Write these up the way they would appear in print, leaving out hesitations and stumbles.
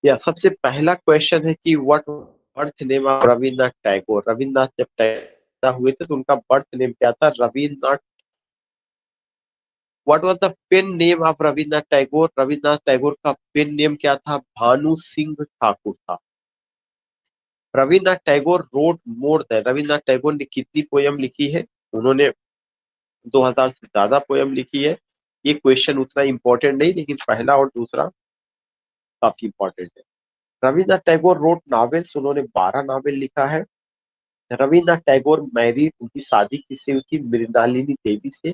या सबसे पहला क्वेश्चन है कि what birth name of Rabindranath Tagore. Rabindranath जब पैदा हुए थे तो उनका बर्थ नेम क्या था? Rabindranath. What was the pen name of Rabindranath Tagore? Rabindranath Tagore का पेन नेम क्या था? भानु सिंह ठाकुर था। Rabindranath Tagore wrote more than, Rabindranath Tagore ने कितनी पोयम लिखी है? उन्होंने 2000 से ज्यादा पोयम लिखी है। ये क्वेश्चन उतना इंपॉर्टेंट नहीं, लेकिन पहला और दूसरा काफी इंपॉर्टेंट है। रविन्द्रनाथ टैगोर रोट नॉवेल्स, उन्होंने 12 नॉवेल लिखा है। रविन्द्रनाथ टैगोर मैरिड, उनकी शादी किससे हुई थी? मृणालिनी देवी से।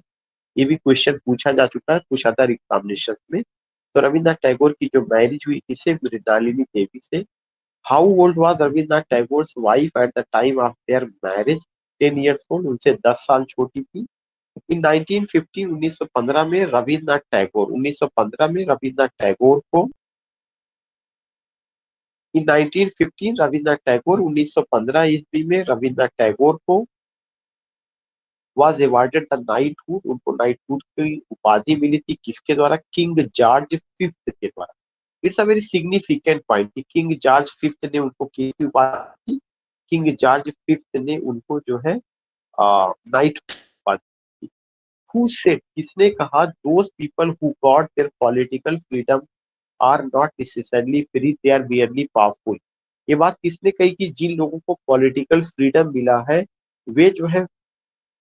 ये भी क्वेश्चन पूछा जा चुका है कुछ अदर एग्जामिनेशन में। तो रविन्द्रनाथ टैगोर की जो मैरिज हुई किससे? मृणालिनी देवी से। How old was Rabindranath Tagore's wife at the time of their marriage? 10 years old, उनसे 10 साल छोटी थी। इन 1915, 1915 में रविन्द्रनाथ टैगोर, 1915 में रविन्द्रनाथ टैगोर को, इन 1915 रविन्द्रनाथ टैगोर, 1915 ईस्वी में रविन्द्रनाथ टैगोर को वाज अवार्डेड द नाइटहुड, उनको नाइटहुड की उपाधि मिली थी। किसके द्वारा? किंग जॉर्ज फिफ्थ के द्वारा। It's a very significant point कि किंग जॉर्ज फिफ्थ ने उनको किसकी उपाधि? किंग जॉर्ज फिफ्थ ने उनको जो है नाइट उपाधि। हु सेड, किसने कहा? Those people who got their political freedom are not necessarily free, they are merely powerful. ये बात किसने कही कि जिन लोगों को पॉलिटिकल फ्रीडम मिला है वे जो है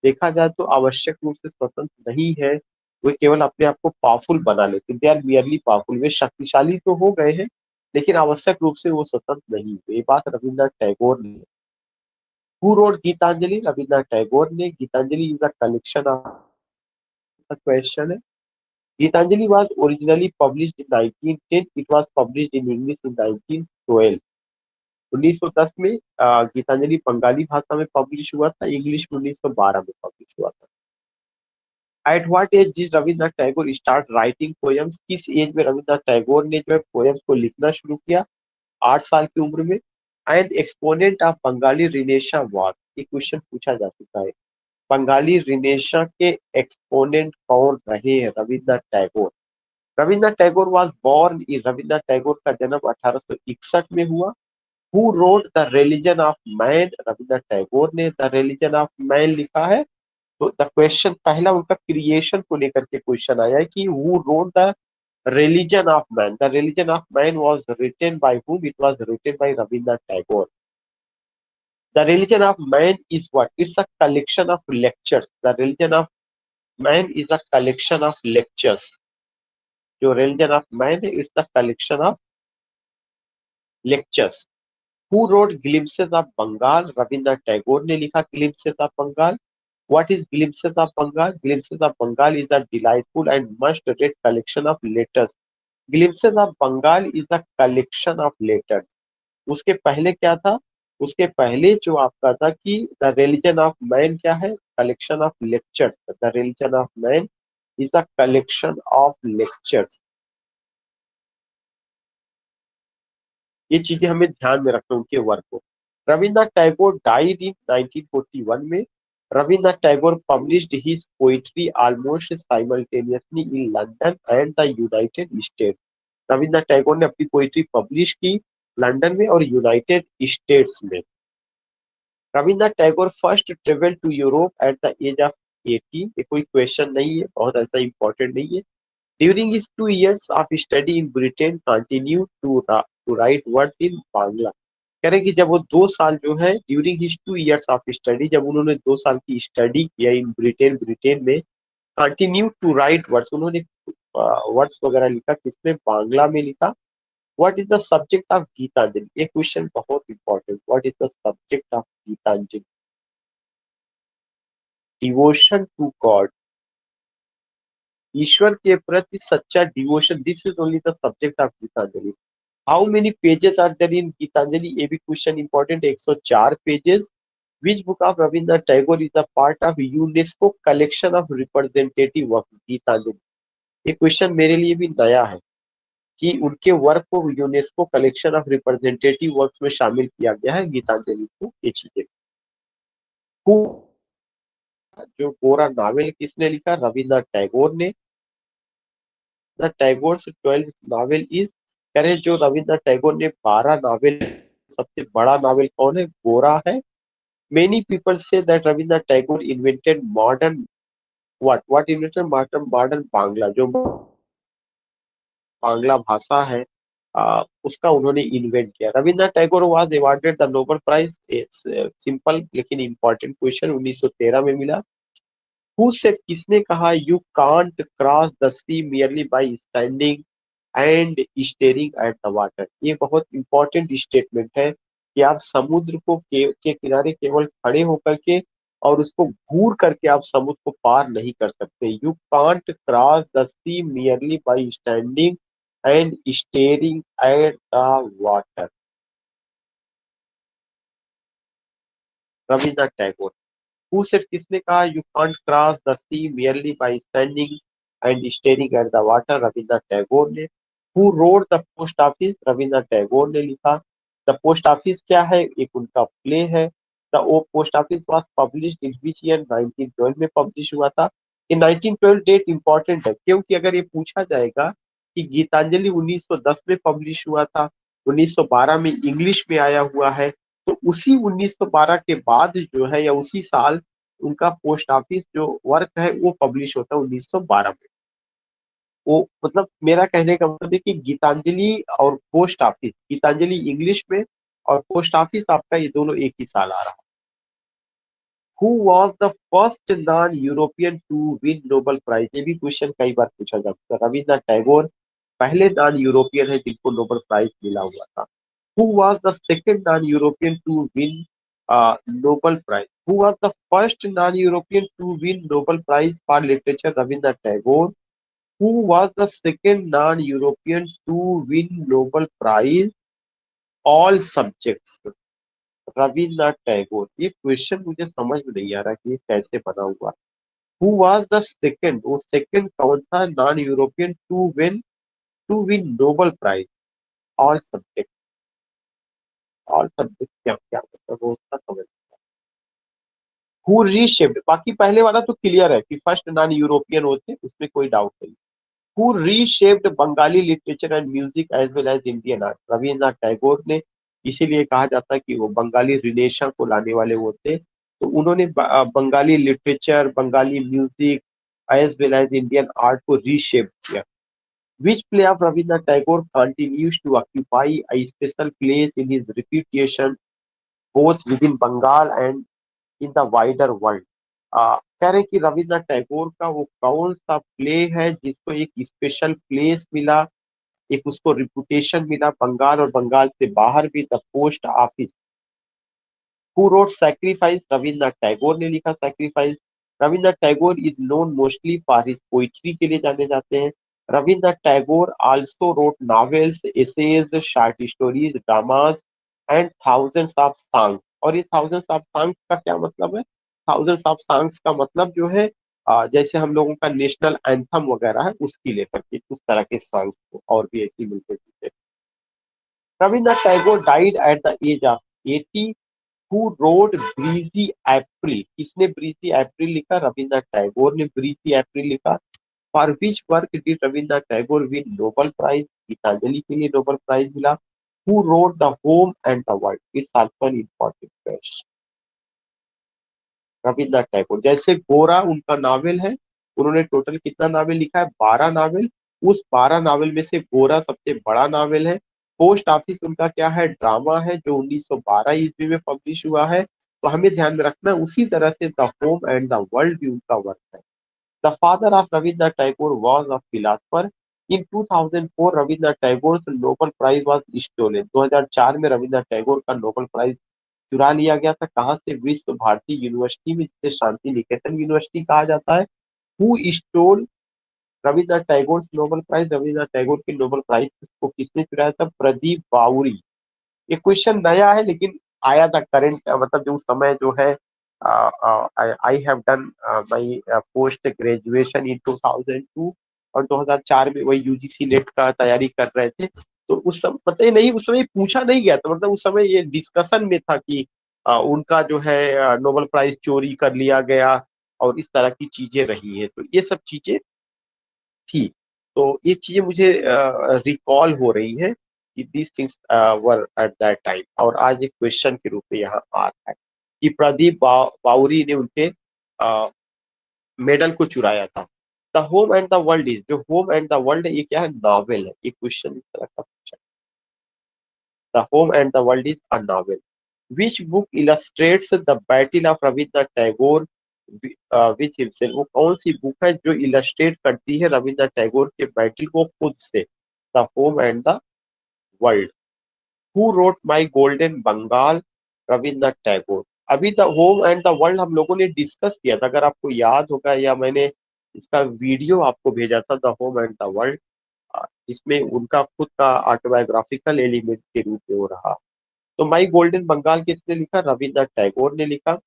देखा जाए तो आवश्यक रूप से स्वतंत्र नहीं है, वे केवल अपने आप को पावरफुल बना लेते, दे आर मियरली पावरफुल। वे शक्तिशाली तो हो गए हैं लेकिन आवश्यक रूप से वो स्वतंत्र नहीं हुए। ये बात रविन्द्रनाथ टैगोर ने। Who wrote Gitanjali? रविन्द्रनाथ टैगोर ने। Gitanjali is a collection of, question है। Gitanjali was originally published in 1910, it was published in English in 1912। 1910 में गीतांजलि बंगाली भाषा में पब्लिश हुआ था, इंग्लिश में 1912 में पब्लिश हुआ था। At what age did Rabindranath Tagore start writing poems? किस एज में रविन्द्रनाथ टैगोर ने जो है पोएम्स को लिखना शुरू किया? 8 साल की उम्र में। And exponent of Bengali renaissance was, ये क्वेश्चन पूछा जा चुका है। बंगाली रिनेशा के एक्सपोनेंट कौन रहे हैं? Rabindranath Tagore. Rabindranath Tagore was born in, Rabindranath Tagore का जन्म 1861 में हुआ। Who wrote the religion of man? Rabindranath Tagore ने द रिलीजन ऑफ मैन लिखा है। तो द क्वेश्चन पहला उनका क्रिएशन को लेकर के क्वेश्चन आया है कि who wrote the religion of man? The religion of man was written by whom? It was written by Rabindranath Tagore. The religion of man is what? It's a collection of lectures. The religion of man is a collection of lectures. जो religion of man है, it's the collection of lectures. Who wrote glimpses of Bengal? Rabindranath Tagore ने लिखा glimpses of Bengal. What is glimpses of Bengal? Glimpses of Bengal is a delightful and must-read collection of letters. Glimpses of Bengal is a collection of letters. उसके पहले क्या था? उसके पहले जो आपका था कि द रिलीजन ऑफ मैन क्या है? Collection of lectures. The religion of man is a collection of lectures. ये चीजें हमें ध्यान में रखना उनके वर्क को। रविन्द्रनाथ टैगोर डाइड इन 1941 में। Rabindranath Tagore published his poetry almost simultaneously in London and the United states. Rabindranath Tagore ने अपनी पोइट्री पब्लिश की लंदन में और यूनाइटेड स्टेट्स में। Rabindranath Tagore first travel to Europe at the age of 18। ये कोई क्वेश्चन नहीं है, बहुत ऐसा इंपॉर्टेंट नहीं है। During his 2 years of study in Britain, continued to write words in Bangla. कह रहे हैं कि जब वो 2 साल जो है, during his 2 years of study, जब उन्होंने 2 साल की स्टडी किया इन ब्रिटेन, ब्रिटेन में कंटिन्यू टू राइट वर्ड्स, उन्होंने वर्ड्स वगैरह लिखा, किसमें? बांग्ला में लिखा। What is the subject of Gitanjali? ये क्वेश्चन बहुत important. What is the subject of Gitanjali? Devotion to God, ईश्वर के प्रति सच्चा devotion, this is only the subject of Gitanjali. How many pages are there in Geetanjali? ये भी question important. 104 pages. Which book of Rabindranath Tagore is a part of UNESCO collection of representative work? Gitanjali. ये question मेरे लिए भी नया है कि उनके वर्क को UNESCO collection of representative works में शामिल किया गया है, गीतांजलि को। ये चीजें Who, जो गोरा नावल किसने लिखा? रविन्द्रनाथ टैगोर ने। The Tagore's 12th novel is कह रहे जो रविन्द्रनाथ टैगोर ने 12 नावल, सबसे बड़ा नावल कौन है? गोरा है। Many people say that Rabindranath Tagore invented modern, what invented modern modern Bangla, जो बांग्ला भाषा है उसका उन्होंने इन्वेंट किया। Rabindranath Tagore was awarded the Nobel prize, simple लेकिन इंपॉर्टेंट क्वेश्चन, 1913 में मिला। हु सेड, किसने कहा, you can't cross the sea merely by standing and staring at the water. ये बहुत इंपॉर्टेंट स्टेटमेंट है कि आप समुद्र को के किनारे केवल खड़े होकर के और उसको घूर करके आप समुद्र को पार नहीं कर सकते। You can't cross the sea merely by standing and staring at the water. Rabindranath Tagore. Who said, किसने कहा, you can't cross the sea merely by standing and staring at the water? Rabindranath Tagore ने। Who wrote the post office? Rabindranath Tagore ने लिखा। The post office क्या है? एक उनका play है। The O post office was published in which year? 1912 में publish हुआ था। ये 1912 डेट इंपॉर्टेंट है क्योंकि अगर ये पूछा जाएगा कि गीतांजलि 1910 में पब्लिश हुआ था, 1912 में इंग्लिश में आया हुआ है, तो उसी 1912 के बाद जो है या उसी साल उनका पोस्ट ऑफिस जो वर्क है वो पब्लिश होता है 1912 में। वो मतलब मेरा कहने का मतलब है कि गीतांजलि और पोस्ट ऑफिस, गीतांजलि इंग्लिश में और पोस्ट ऑफिस आपका, ये दोनों एक ही साल आ रहा है। Who was the first non European to win Nobel prize? ये भी क्वेश्चन कई बार पूछा जाता है। रविन्द्रनाथ टैगोर पहले नॉन यूरोपियन है जिनको नोबेल प्राइज मिला हुआ था। Who was the second non-European to win Nobel Prize? Who was the first non-European to win Nobel Prize for Literature? Rabindranath Tagore. Who was the second non-European to win Nobel Prize all subjects? Rabindranath Tagore. ये question मुझे समझ में नहीं आ रहा कि ये कैसे बना हुआ। हु वाज द सेकंड, वो सेकंड कौन था non European to win Nobel prize all subject? All subject क्या क्या मतलब वो उसका समझ। हु रीशेप्ड, बाकी पहले वाला तो क्लियर है कि फर्स्ट नॉन यूरोपियन होते, उसमें कोई डाउट नहीं। Who reshaped Bengali literature and music as well as Indian art? Rabindranath Tagore ने। इसीलिए कहा जाता है कि वो बंगाली रिनेशा को लाने वाले वो थे। तो उन्होंने Bengali literature, Bengali music as well as Indian art को रीशेप किया। Which play of Rabindranath Tagore continues to occupy a special place in his reputation both within Bengal and in the wider world? कह रहे कि रविन्द्रनाथ टैगोर का वो कौन सा प्ले है जिसको एक स्पेशल प्लेस मिला, एक उसको रिपुटेशन मिला बंगाल और बंगाल से बाहर भी? The post office. Who wrote sacrifice? Rabindranath Tagore ने लिखा sacrifice. Rabindranath Tagore is known mostly for his poetry के लिए जाने जाते हैं। Rabindranath Tagore also wrote novels, essays, short stories, dramas and thousands of songs. और ये थाउजेंड्स ऑफ सॉन्ग्स का क्या मतलब है? थाउजेंड्स ऑफ सॉन्ग्स का मतलब जो है जैसे हम लोगों का नेशनल एंथम वगैरह है उसकी लेकर के उस तरह के सॉन्ग्स और भी ऐसी मिलते जुलते। Rabindranath Tagore died at the age of 80। Who wrote breezy April? किसने ब्रीजी अप्रैल लिखा? रविन्द्रनाथ टैगोर ने ब्रीजी अप्रैल लिखा। For which work did Rabindranath Tagore win Nobel prize? Gitanjali के लिए नोबेल प्राइज मिला। Who wrote the home and the world? It's also an important question. Rabindranath Tagore. जैसे गोरा उनका novel है, उन्होंने टोटल कितना नावल लिखा है? 12 नावल। उस 12 नावल में से गोरा सबसे बड़ा नावल है। पोस्ट ऑफिस उनका क्या है? ड्रामा है जो 1912 ईस्वी में पब्लिश हुआ है। तो हमें ध्यान में रखना है उसी तरह से the home and the world भी उनका वर्क है। The father of Rabindranath Tagore was a philosopher. In 2004 Rabindranath Tagore Nobel prize was stolen. 2004 में रविन्द्रनाथ टैगोर का नोबेल प्राइज चुरा लिया गया था। कहाँ से? विश्व भारती यूनिवर्सिटी में, जिसे शांति निकेतन यूनिवर्सिटी कहा जाता है। Who stole Rabindranath Tagore Nobel prize? Rabindranath Tagore के नोबेल प्राइज को किसने चुराया था? प्रदीप बाउरी। ये क्वेश्चन नया है लेकिन आया था करंट, मतलब जो उस समय जो है I have done my post graduation in 2002 और 2004 में वही यूजीसी नेट का तैयारी कर रहे थे। तो उस समय पता ही नहीं, उस समय पूछा नहीं गया था, मतलब उस समय ये डिस्कशन में था कि उनका जो है नोबेल प्राइज चोरी कर लिया गया और इस तरह की चीजें रही है, तो ये सब चीजें थी। तो ये चीजें मुझे रिकॉल हो रही हैं कि this things were at that time, और आज एक क्वेश्चन के रूप में यहाँ आ रहा है कि प्रदीप बाउरी ने उनके मेडल को चुराया था। The home and the world is, जो होम एंड द वर्ल्ड ये क्या है, नॉवेल है, ये क्वेश्चन इस तरह का पूछा। The home and the world is a novel. Which book illustrates the battle of Rabindranath Tagore which himself, वो कौन सी बुक है जो इलस्ट्रेट करती है रविंद्रनाथ टैगोर के बैटल को खुद से। The home and the world. Who wrote my golden Bengal, Rabindranath Tagore. अभी the home and the world हम लोगों ने डिस्कस किया था, अगर आपको याद होगा, या मैंने इसका वीडियो आपको भेजा था, the home and the world, जिसमें उनका खुद का ऑटोबायोग्राफिकल एलिमेंट के रूप में हो रहा। तो माई गोल्डन बंगाल किसने लिखा, रविंद्रनाथ टैगोर ने लिखा।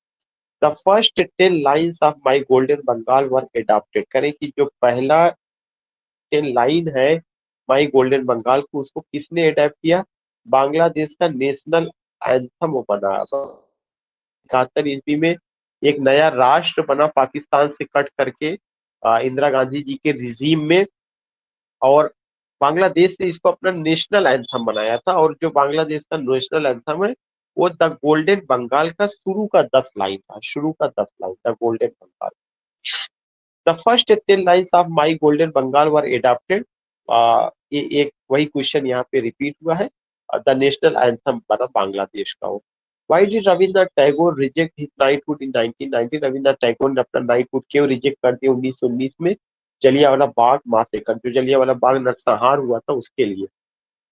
The first 10 lines of my golden Bengal were adopted, करें कि जो पहला 10 लाइन है माई गोल्डन बंगाल को, उसको किसने अडेप्ट किया, बांग्लादेश का नेशनल एंथम वो बना 71 ईस्वी में, एक नया राष्ट्र बना पाकिस्तान से कट करके इंदिरा गांधी जी के रिजीम में, और बांग्लादेश ने इसको अपना नेशनल एंथम बनाया था। और जो बांग्लादेश का नेशनल एंथम है वो द गोल्डन बंगाल का शुरू का 10 लाइन था, शुरू का 10 line, the golden Bengal. The first 10 lines of my golden Bengal were adopted, ये एक वही क्वेश्चन यहाँ पे रिपीट हुआ है, द नेशनल एंथम बना बांग्लादेश का वो। Why did Rabindranath Tagore reject his knighthood in 1990, Rabindranath Tagore ने अपना नाइटहुड क्यों रिजेक्ट कर दिया 1919 में, जलियांवाला बाग मासेकर, जो जलियांवाला बाग नरसंहार हुआ था उसके लिए।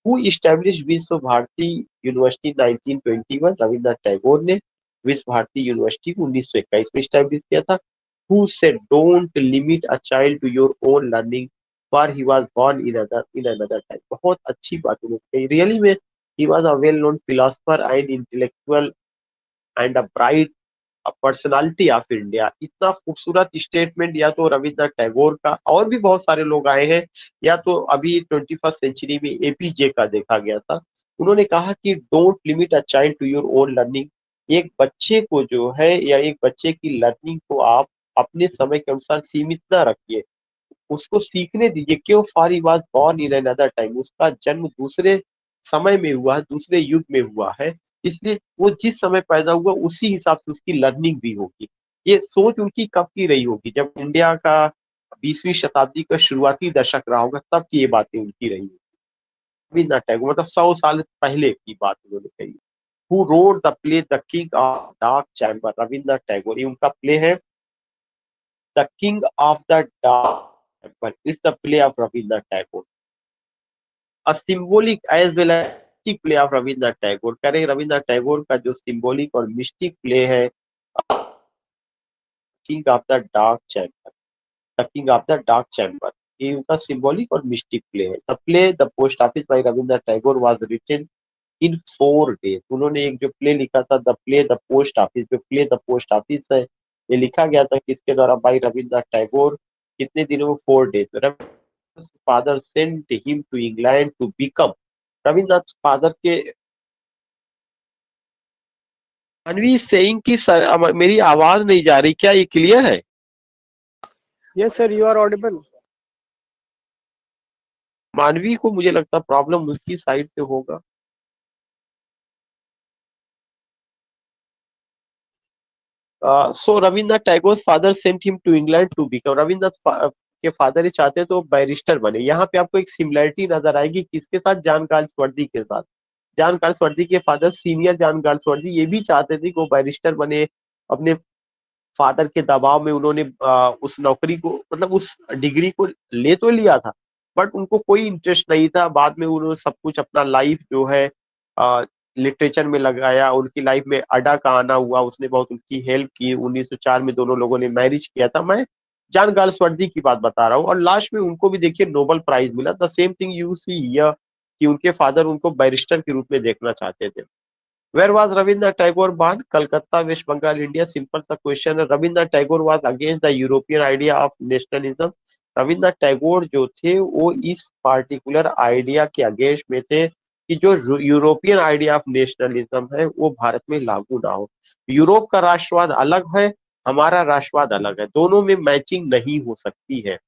हु इस्टेब्लिश विश्व भारती यूनिवर्सिटी 1921, रविंद्रनाथ टैगोर ने विश्व भारती यूनिवर्सिटी को 1921 में स्टैब्लिश किया था। Who said don't limit a child to your own learning for he was born in another time, बहुत अच्छी बात उन्होंने कही, रियली में he was a well known philosopher and intellectual and a bright personality of India. इतना खूबसूरत statement या तो रविंद्रनाथ टैगोर का, और भी बहुत सारे लोग आए हैं, या तो अभी 21st सेंचुरी में एपीजे का देखा गया था। उन्होंने कहा कि don't limit a child to your own learning, एक बच्चे को जो है या एक बच्चे की लर्निंग को आप अपने समय के अनुसार सीमित ना रखिए, उसको सीखने दीजिए। क्यों, for he was born in another time, उसका जन्म दूसरे समय में हुआ है, दूसरे युग में हुआ है, इसलिए वो जिस समय पैदा हुआ उसी हिसाब से उसकी लर्निंग भी होगी। ये सोच उनकी कब की रही होगी, जब इंडिया का 20वीं शताब्दी का शुरुआती दशक रहा होगा, तब की ये बातें उनकी रही होगी। रविन्द्रनाथ टैगोर, मतलब 100 साल पहले की बात उन्होंने कही। Who wrote the play the king of dark chamber, Rabindranath Tagore, ये उनका प्ले है the king of the dark chamber, it's the play of Rabindranath Tagore. A symbolic as well as mystic play of Rabindranath Tagore, कह रहे रविन्द्रनाथ टैगोर का जो सिंबॉलिक और मिस्टिक प्ले है king of the dark chamber, the king of the dark chamber, ये उनका symbolic और mystic play है। The play the post office by Rabindranath Tagore was written in 4 days, उन्होंने एक जो प्ले लिखा था the play the post office, जो प्ले द पोस्ट ऑफिस है ये लिखा गया था किसके द्वारा, बाय रविन्द्रनाथ टैगोर, कितने दिनों में, 4 days. Father sent him to England to become, Rabindranath father के, मानवी सेइंग की सर मेरी आवाज नहीं जा रही, क्या ये क्लियर है? Yes, sir, you are audible. मानवी को मुझे लगता प्रॉब्लम उसकी साइड से होगा। So Rabindranath Tagore father sent him to England to become, Rabindranath के फादर ये चाहते तो बैरिस्टर बने। यहाँ पे आपको एक सिमिलरिटी नजर आएगी किसके साथ, जॉन गार्ल्सवर्दी के साथ। जॉन गार्ल्सवर्दी के फादर सीनियर जॉन गार्ल्सवर्दी ये भी चाहते थे कि वो बैरिस्टर बने, अपने फादर के दबाव में उन्होंने उस नौकरी को, मतलब उस डिग्री को ले तो लिया था, बट उनको कोई इंटरेस्ट नहीं था। बाद में उन्होंने सब कुछ अपना लाइफ जो है लिटरेचर में लगाया, उनकी लाइफ में अड्डा का आना हुआ, उसने बहुत उनकी हेल्प की। 1904 में दोनों लोगों ने मैरिज किया था, मैं जॉन गार्ल्सवर्दी की बात बता रहा हूँ। और लास्ट में उनको भी देखिए नोबेल प्राइज मिला, the same thing you see here, कि उनके फादर उनको बैरिस्टर के रूप में देखना चाहते थे। Where was Rabindranath Tagore born? Calcutta, West Bengal, India. Simple सा क्वेश्चन है। Rabindranath Tagore was against the European idea of nationalism. Rabindranath Tagore जो थे वो इस पार्टिकुलर आइडिया के अगेंस्ट में थे कि जो यूरोपियन आइडिया ऑफ नेशनलिज्म है वो भारत में लागू ना हो। यूरोप का राष्ट्रवाद अलग है, हमारा राष्ट्रवाद अलग है, दोनों में मैचिंग नहीं हो सकती है।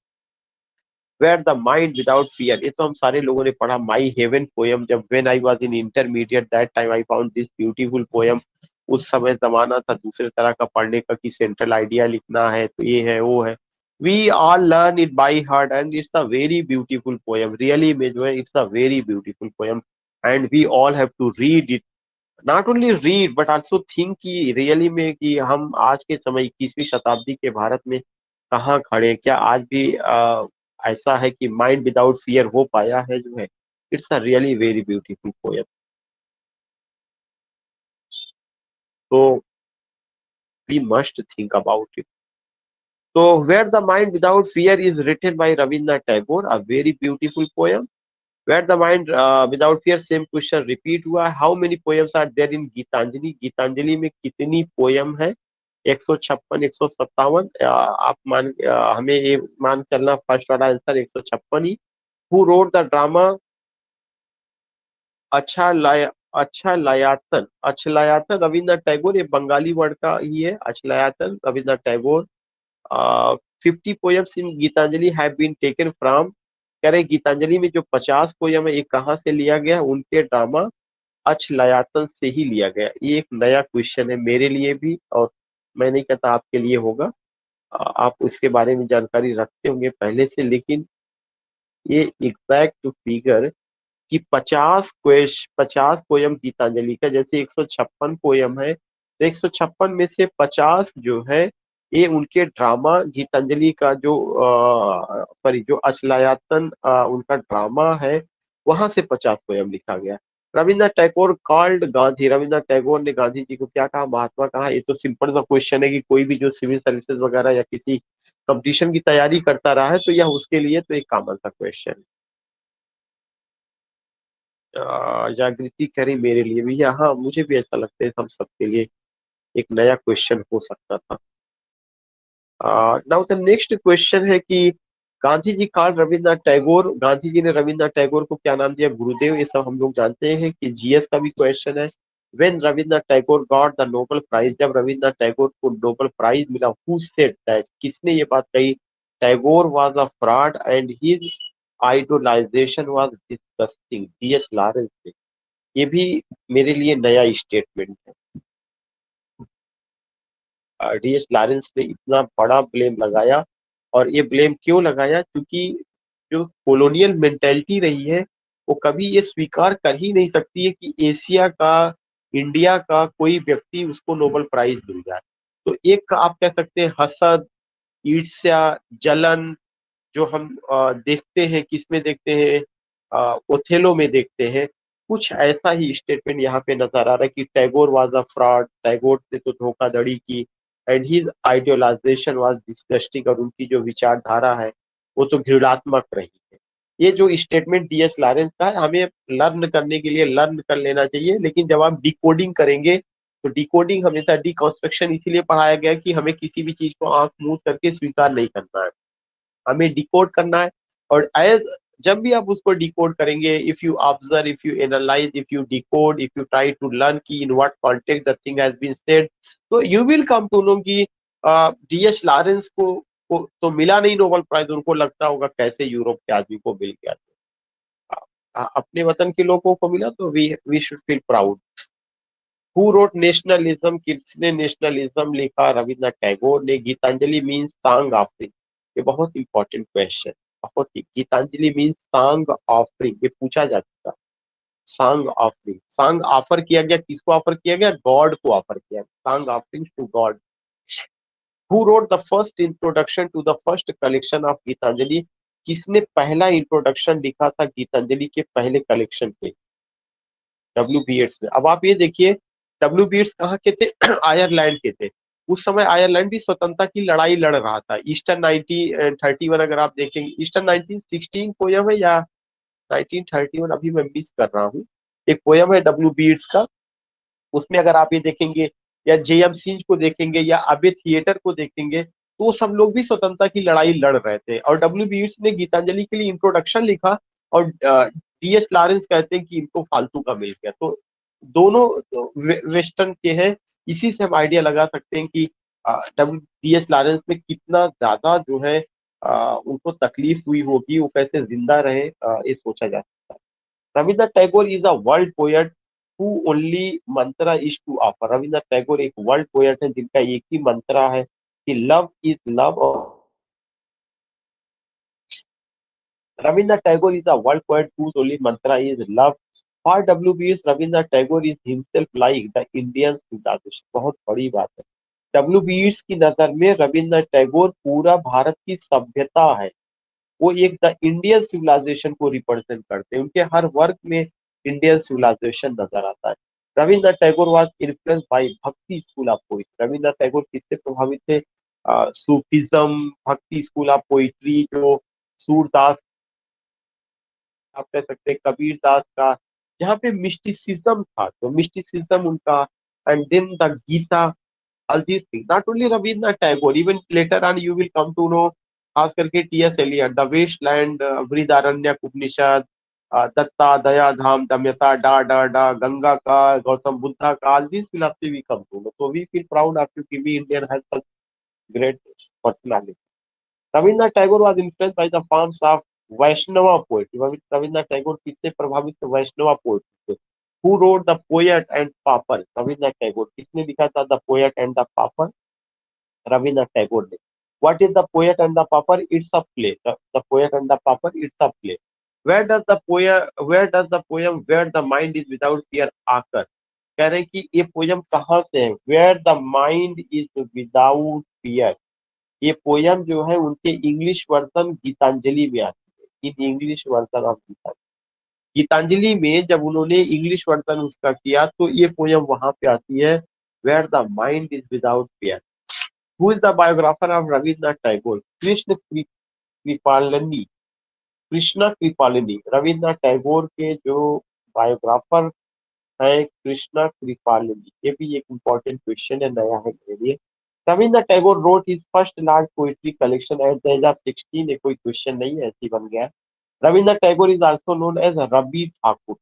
Where the mind without fear, ये तो हम सारे लोगों ने पढ़ा। माई हेवन पोयम, जब when I was in intermediate that time I found this beautiful poem. उस समय जमाना था दूसरे तरह का पढ़ने का, कि सेंट्रल आइडिया लिखना है तो ये है वो है। We all learn it by heart and it's a very beautiful poem, really में जो है it's a very beautiful poem and we all have to read it, not only read but also think कि really में कि हम आज के समय 21वीं शताब्दी के भारत में कहाँ खड़े हैं। क्या आज भी ऐसा है कि माइंड विदाउट फियर हो पाया है जो है। It's a really very beautiful poem. तो we must think about it. तो where the mind without fear is written by Rabindranath Tagore, a very beautiful poem. Where the mind without fear, same question repeat हुआ। How many poems are there in Gitanjali, Gitanjali में कितनी poem है? 156, 157, आप हमें ये मान चलना फर्स्ट वाला answer 156 he. Who wrote the drama अच्छा लय अच्छा लयातन, अछलयातन रविन्द्रनाथ टैगोर, ये बंगाली वर्ड का ही है Achalayatan Rabindranath Tagore. 50 poems in Gitanjali have been taken from, कह रहे गीतांजलि में जो 50 पोयम है ये कहाँ से लिया गया? उनके ड्रामा अछलयातन से ही लिया गया। ये एक नया क्वेश्चन है मेरे लिए भी, और मैं नहीं कहता आपके लिए होगा। आप उसके बारे में जानकारी रखते होंगे पहले से, लेकिन ये एग्जैक्ट फिगर कि 50 पोयम गीतांजलि का, जैसे 156 पोयम है तो 156 में से 50 जो है ये उनके ड्रामा गीतांजलि का जो सॉरी जो अचलायतन उनका ड्रामा है वहां से 50 पोयम लिखा गया। रविन्द्रनाथ टैगोर कॉल्ड गांधी, रविन्द्रनाथ टैगोर ने गांधी जी को क्या कहा, महात्मा कहा? ये तो सिंपल सा क्वेश्चन है कि कोई भी जो सिविल सर्विसेज वगैरह या किसी कंपटीशन की तैयारी करता रहा है तो यह उसके लिए तो एक कॉमन सा क्वेश्चन। जागृति कह रही मेरे लिए भी, या हाँ मुझे भी ऐसा लगता है हम सबके लिए एक नया क्वेश्चन हो सकता था। नाउ द नेक्स्ट क्वेश्चन है कि गांधी जी कॉल रविन्द्रनाथ टैगोर, गांधी जी ने रविन्द्रनाथ टैगोर को क्या नाम दिया? गुरुदेव, ये सब हम लोग जानते हैं कि जीएस का भी क्वेश्चन है। When Rabindranath Tagore got the Nobel prize, जब रविन्द्रनाथ टैगोर को नोबेल प्राइज मिला, हु सेड दैट, किसने ये बात कही? Tagore was a fraud and his idolization was disgusting, DH Lawrence ने। ये भी मेरे लिए नया स्टेटमेंट है। डीएच लॉरेंस ने इतना बड़ा ब्लेम लगाया, और ये ब्लेम क्यों लगाया? क्योंकि जो कॉलोनियल मेंटेलिटी रही है वो कभी ये स्वीकार कर ही नहीं सकती है कि एशिया का, इंडिया का कोई व्यक्ति उसको नोबेल प्राइज मिल जाए। तो एक आप कह सकते हैं हसद, ईर्ष्या, जलन, जो हम देखते हैं किसमें देखते हैं, ओथेलो में देखते हैं। कुछ ऐसा ही स्टेटमेंट यहाँ पे नजर आ रहा है कि Tagore was a fraud, Tagore ने तो धोखाधड़ी की, एंड हिज आइडियोलाइजेशन वाज डिस्गस्टिंग, और उनकी जो विचारधारा है वो तो घृणात्मक रही है। ये जो स्टेटमेंट डीएच लॉरेंस का है, हमें लर्न करने के लिए लर्न कर लेना चाहिए, लेकिन जब आप डिकोडिंग करेंगे तो डिकोडिंग हमेशा डिकॉन्स्ट्रक्शन इसीलिए पढ़ाया गया कि हमें किसी भी चीज को आंख मूंद करके स्वीकार नहीं करना है, हमें डिकोड करना है। और एज जब भी आप उसको डिकोड करेंगे, if you observe, if you analyse, if you decode, if you try to learn की in what context the thing has been said, तो you will come to know कि डीएच लॉरेंस को तो मिला नहीं नोबेल प्राइज, उनको लगता होगा कैसे यूरोप के आदमी को मिल गया। अपने वतन के लोगों को मिला तो we should feel proud. Who wrote nationalism, किसने नेशनलिज्म लिखा? रविन्द्रनाथ टैगोर ने। गीतांजलि मीन्स सॉन्ग ऑफरिंग, ये बहुत इंपॉर्टेंट क्वेश्चन, बहुत ही। गीतांजलि मीन्स सॉन्ग ऑफरिंग, ये पूछा जा चुका। सॉन्ग ऑफरिंग, सॉन्ग ऑफर किया गया, किसको ऑफर किया गया? गॉड को ऑफर किया, song offering to God. Who wrote the first introduction to the first collection of Gitanjali, किसने पहला इंट्रोडक्शन लिखा था गीतांजलि के पहले कलेक्शन के? डब्ल्यू बी एड्स ने। अब आप ये देखिए, डब्ल्यू बी एड्स कहाँ के थे? आयरलैंड के थे। उस समय आयरलैंड भी स्वतंत्रता की लड़ाई लड़ रहा था। ईस्टर्न 1931, अगर आप देखेंगे ईस्टर्न 1916 पोयम है या 1931, अभी मैं मिस कर रहा हूँ, एक पोयम है डब्ल्यू बी एड्स का। उसमें अगर आप ये देखेंगे या जेएम सिंह को देखेंगे या अबे थिएटर को देखेंगे, तो वो सब लोग भी स्वतंत्रता की लड़ाई लड़ रहे थे, और डब्ल्यू बी ने गीतांजलि के लिए इंट्रोडक्शन लिखा, और डीएच लॉरेंस कहते हैं कि इनको फालतू का मिल गया। तो दोनों वेस्टर्न के हैं। इसी से हम आइडिया लगा सकते हैं कि डब्ल्यू डीएच लॉरेंस में कितना ज्यादा जो है उनको तकलीफ हुई होगी, वो कैसे जिंदा रहे, ये सोचा जा सकता है। Rabindranath Tagore is a world poet who only mantra is to offer. Rabindranath Tagore एक वर्ल्ड पोएट है जिनका एक ही मंत्रा है कि love is love. Rabindranath Tagore is a world poet whose only mantra is love. For W.B.S. Rabindranath Tagore is himself like the Indian civilization। बहुत बड़ी बात है। W.B.S. की नजर में रविंद्रनाथ टैगोर पूरा भारत की सभ्यता है। वो एक द इंडियन सिविलाइजेशन को रिप्रेजेंट करते हैं। उनके हर वर्क में इंडियन सिविलाइजेशन नजर आता है। Rabindranath Tagore was influence by bhakti school of poetry. Rabindranath Tagore किससे प्रभावित थे? सूफिज्म, भक्ति स्कूल ऑफ पोइट्री, जो सूरदास, आप कह सकते हैं कबीर दास का, जहाँ पे मिस्टिसिज्म था, तो मिस्टिसिज्म उनका। And then the Gita, all these things, not only Rabindranath Tagore, even later on you will come to know, खास करके TS. Eliot, the waste land, Brihadaranyaka Upanishad, दत्ता, दया धाम, दमयता, डा डा डा, गंगा का, गौतम बुद्धा का, all these philosophy we come to know, so we feel proud of you कि we Indian has such great personality। Rabindranath Tagore was influenced by the forms of Vaishnava poetry। Rabindranath Tagore किससे प्रभावित थे? वैष्णवा पोएट्री से। Who wrote the poet and pauper? Rabindranath Tagore. किसने लिखा था the poet and the पापर? Rabindranath Tagore ने। What is the poet and the pauper? It's a play। The poet and the pauper, it's a play। Where does the poem where the mind is without fear आकर? कह रहे हैं कि ये poem कहाँ से है? Where the mind is without fear। ये पोयम जो है उनके इंग्लिश वर्जन गीतांजलि में आती है। In English version of Gitanjali में जब उन्होंने इंग्लिश वर्जन उसका किया तो ये पोयम वहां पे आती है, where the mind is without fear। Who is the biographer of Rabindranath Tagore? Kripalini, Krishna Kripalini. Rabindranath Tagore के जो बायोग्राफर है कृष्णा कृपालिनी, ये भी एक इम्पोर्टेंट क्वेश्चन है, नया है मेरे लिए। Rabindranath Tagore wrote his first large poetry collection at the age of 16। ये कोई क्वेश्चन नहीं है, ऐसी बन गया। Rabindranath Tagore is also known as Ravi Thakur.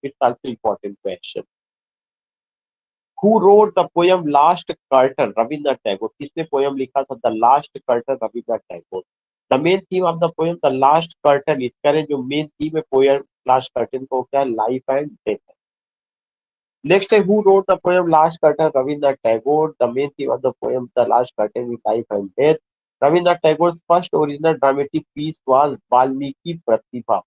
It's also important question. Who wrote the poem Last Curtain? Rabindranath Tagore। किसने पोयम लिखा था the last curtain? Rabindranath Tagore. The main theme of the poem the last curtain, इसका जो मेन थीम है poem last curtain को क्या है? Life and death है। नेक्स्ट है who wrote the poem last curtain? Rabindranath Tagore. The main theme of the poem the last curtain is life and death. Rabindranath Tagore first original dramatic piece was Valmiki Pratibha.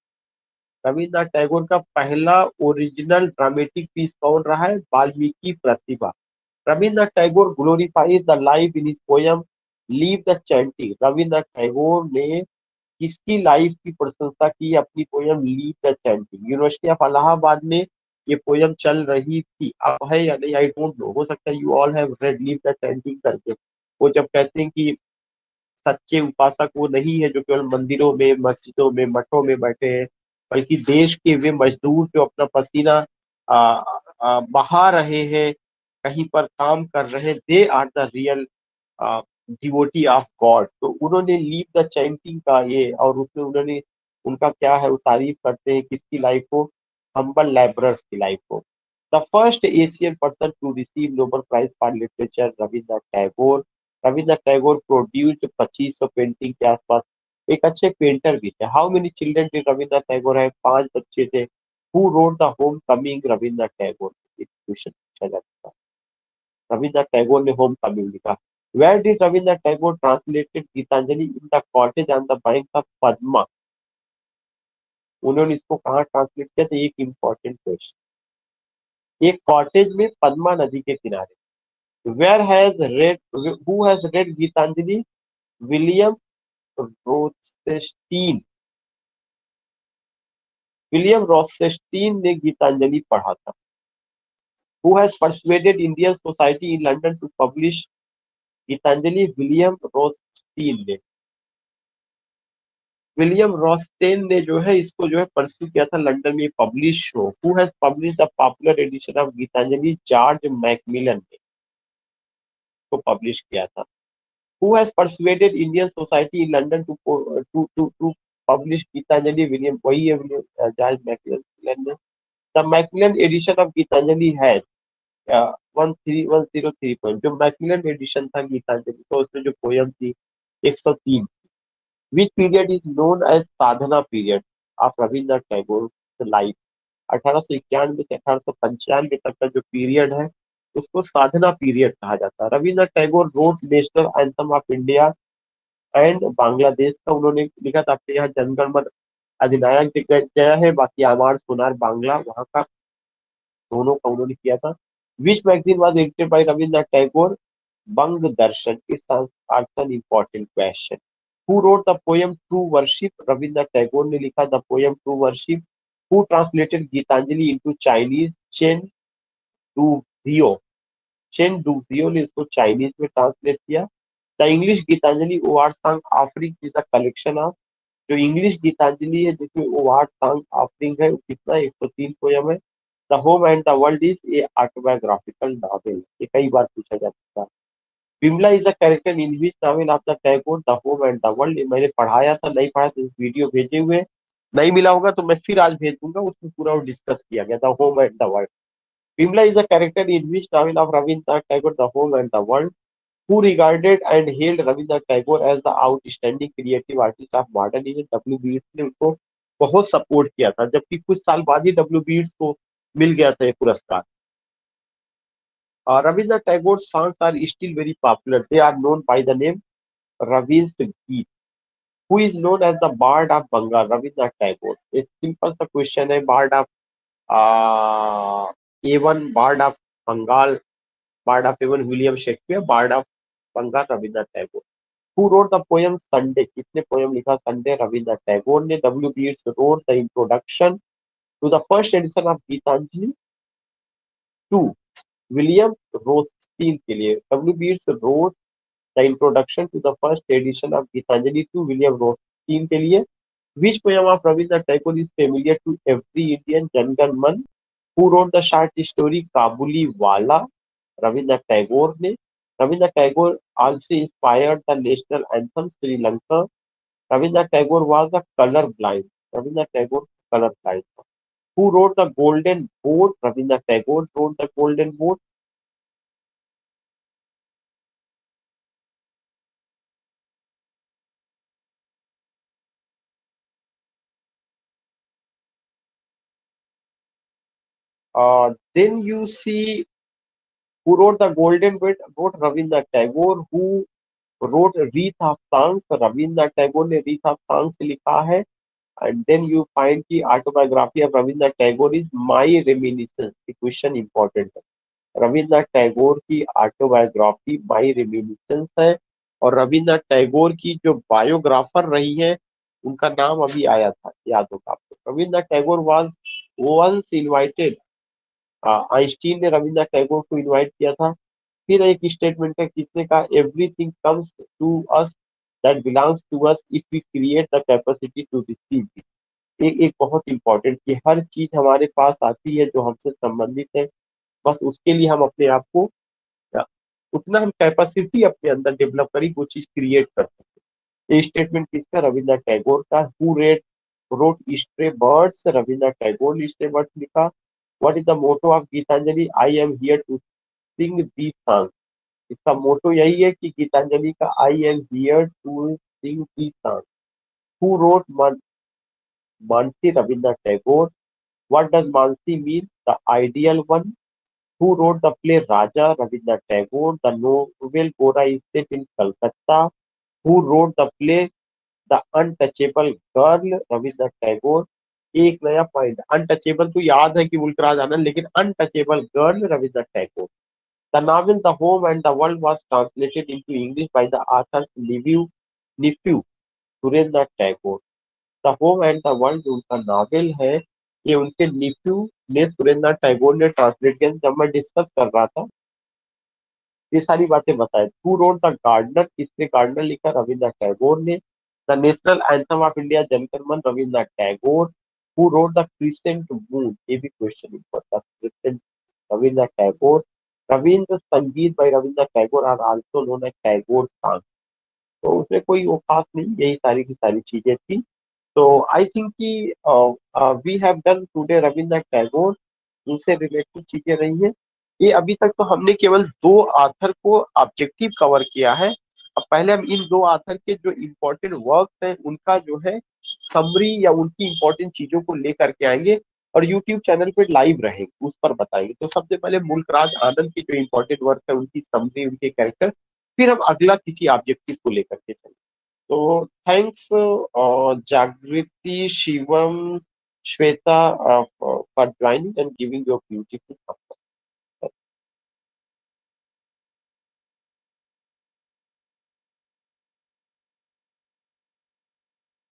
Rabindranath Tagore का पहला original dramatic piece कौन रहा है? Valmiki Pratibha. Rabindranath Tagore glorifies the life in his poem leave the chanting. Rabindranath Tagore ने किसकी life की प्रशंसा की अपनी poem leave the chanting? University of Allahabad में ये पोयम चल रही थी, अब है या नहीं आई डोंट नो, हो सकता है you all have read leave the chanting करके। वो जब कहते हैं कि सच्चे उपासक वो नहीं है जो केवल मंदिरों में, मस्जिदों में, मठों में बैठे हैं, बल्कि देश के वे मजदूर जो अपना पसीना बहा रहे हैं, कहीं पर काम कर रहे हैं, they are the real devotee of God. तो उन्होंने लीव द चैंटिंग का ये, और उसमें उन्होंने उनका क्या है, वो तारीफ करते हैं किसकी लाइफ को? हम्बल लेबरर्स की लाइफ को। The first Asian person to receive Nobel prize for literature Rabindranath Tagore. Rabindranath Tagore produced 2500 painting के आसपास, एक अच्छे पेंटर भी थे। How many children did Rabindranath Tagore है? 5 बच्चे थे। Who wrote the home coming Rabindranath Tagore? Question पूछा जाता है। रविन्द्रनाथ टैगोर ने होम कमिंग लिखा। Where did Rabindranath Tagore translated Gitanjali? In the cottage on the bank of Padma. उन्होंने इसको कहाँ ट्रांसलेट किया था? एक इंपॉर्टेंट क्वेश्चन। एक कॉटेज में पद्मा नदी के किनारे। Where has read, who has read Gitanjali? William Rothenstein. William Rothenstein ने गीतांजलि पढ़ा था। Who has persuaded Indian society in London to publish Gitanjali? William Rothenstein ने। विलियम रॉस्टेन ने जो है इसको जो है परस्यू किया था, लंदन में पब्लिश हो। Who has publish the popular edition of Gitanjali? George Macmillan ने को पब्लिश किया था। Who has persuaded Indian society in London to publish Gitanjali? William, वही है विलियम जॉर्ज मैकमिलन ने। The Macmillan edition of Gitanjali है 13103 पॉइंट। जो मैकमिलन एडिशन था गीतांजलि तो उसमें जो पोयम थी 103। Which period is known as sadhana period of Rabindranath Tagore life? 1891 से 1895 तक का जो पीरियड है उसको साधना पीरियड कहा जाता है। Rabindranath Tagore wrote national anthem of India and Bangladesh का उन्होंने लिखा था। आपके यहाँ जनगण मन अधिनायक दिख गया है, बाकी आमार सोनार बांग्ला वहां का दोनों का उन्होंने किया था। Which magazine was edited by Rabindranath Tagore? Banga Darshan. It's also an important question. Who wrote the poem true worship? Rabindranath Tagore ने लिखा the poem true worship. Who translated Gitanjali into Chinese? Chen Duxiu. Chen Duxiu ने इसको चाइनीज में ट्रांसलेट किया। The English Gitanjali award song offering is a collection of. जो English Gitanjali है जिसमें ओवार्ड song offering है वो कितना 103 पोयम है। The home and the world is a autobiographical novel. ये कई बार पूछा जा चुका है। Bimla is a character in which novel of the Tagore? The home and the world. मैंने पढ़ाया था, नहीं पढ़ा तो इस वीडियो भेजे हुए, नहीं मिला होगा तो मैं फिर आज भेज दूंगा, उसमें पूरा डिस्कस किया गया the home and the world. Bimla is a character in which novel of Rabindranath Tagore? The home and the world. Who regarded and hailed Rabindranath Tagore as the outstanding creative artist of modern India? W B Yeats ने उनको बहुत support किया था, जबकि कुछ साल बाद ही W beats को मिल गया था ये पुरस्कार। Rabindranath Tagore songs are still very popular. They are known by the name Rabindra Geet. Who is known as the bard of Bengal? Rabindranath Tagore. एक सिंपल सा क्वेश्चन है। Bard of Avon, bard of Bengal, bard of Avon William Shakespeare, bard of Bengal Rabindranath Tagore. Who wrote the poem Sunday? किसने poem लिखा Sunday? Rabindranath Tagore ने। W B Yeats wrote the introduction to the first edition of Gitanjali to William Rothenstein के लिए। W B Yeats wrote the introduction to the first edition of Gitanjali to William Rothenstein के लिए। Which poem of Rabindranath Tagore is familiar to every Indian? जनगण मन। Who wrote the short story काबुली वाला? रविन्द्रनाथ टैगोर ने। Rabindranath Tagore also inspired the national anthem Sri Lanka। Rabindranath Tagore was a color blind। Rabindranath Tagore color blind था। Who wrote the Golden Boat? Rabindranath Tagore wrote the Golden Boat। Then you see who wrote the Golden Boat? Rabindranath Tagore। Who wrote Wreath of Songs? Rabindranath Tagore ने Wreath of Songs लिखा है। And then you find कि autobiography of Rabindranath Tagore is My Reminiscence। The question important है। रविन्द्रनाथ टैगोर की autobiography माई reminiscence है। और रविन्द्रनाथ टैगोर की जो बायोग्राफर रही है उनका नाम अभी आया था, याद होगा आपको। Rabindranath Tagore was once invited. Einstein ने रविन्द्रनाथ टैगोर को इनवाइट किया था। फिर एक स्टेटमेंट है, किसने कहा? Everything comes to us that belongs to us if we create the capacity to receive it. एक बहुत इंपॉर्टेंट कि हर चीज हमारे पास आती है जो हमसे संबंधित है, बस उसके लिए हम अपने आप को उतना हम कैपेसिटी अपने अंदर डेवलप करी वो चीज क्रिएट कर सकते। ये स्टेटमेंट किसका? रविन्द्रनाथ टैगोर का। Who read wrote stray birds? Rabindranath Tagore ने स्ट्रे बर्ड्स लिखा। What is the motto of Gitanjali? I am here to sing the song. इसका मोटो यही है कि गीतांजलि का I am here to sing the song. Who wrote Manasi? Rabindranath Tagore. What does Manasi mean? The ideal one. Who wrote the play Raja? Rabindranath Tagore. The novel Gora is set in Calcutta. Who wrote the play The Untouchable Girl? Rabindranath Tagore. एक नया point, untouchable तो याद है कि उल्ट्राज आना, लेकिन untouchable girl Rabindranath Tagore. The novel the home and the world was translated into English by the author nephew Surendranath Tagore. The home and the world जो उनका नॉवेल है ये उनके निफ्यू ने सुरेंद्रनाथ टैगोर ने ट्रांसलेट किया। जब मैं डिस्कस कर रहा था ये सारी बातें बताए। Who wrote the gardener? किसने गार्डनर लिखा? रविन्द्रनाथ टैगोर ने। The national anthem of India Jana Gana Mana? Rabindranath Tagore. Who wrote the crescent moon? ये भी question important. Crescent Rabindranath Tagore. Rabindra Sangeet by Rabindranath Tagore are also known as Tagore song. तो उसमें कोई वो खास नहीं, यही सारी की सारी चीजें थी। तो आई थिंक कि we have done today Rabindranath Tagore, उनसे रिलेटेड चीजें रही हैं। ये अभी तक तो हमने केवल दो ऑथर को ऑब्जेक्टिव कवर किया है, अब पहले हम इन दो ऑथर के जो इम्पोर्टेंट वर्क हैं उनका जो है समरी या उनकी इम्पोर्टेंट चीजों को लेकर के आएंगे और यूट्यूब चैनल पे लाइव रहेंगे, उस पर बताएंगे। तो सबसे पहले मुल्कराज आनंद की जो इम्पोर्टेंट वर्क है उनकी समरी, उनके कैरेक्टर, फिर हम अगला किसी ऑब्जेक्टिव को लेकर के चलेंगे। तो थैंक्स जागृति, Shivam, Shweta, for joining and giving your beautiful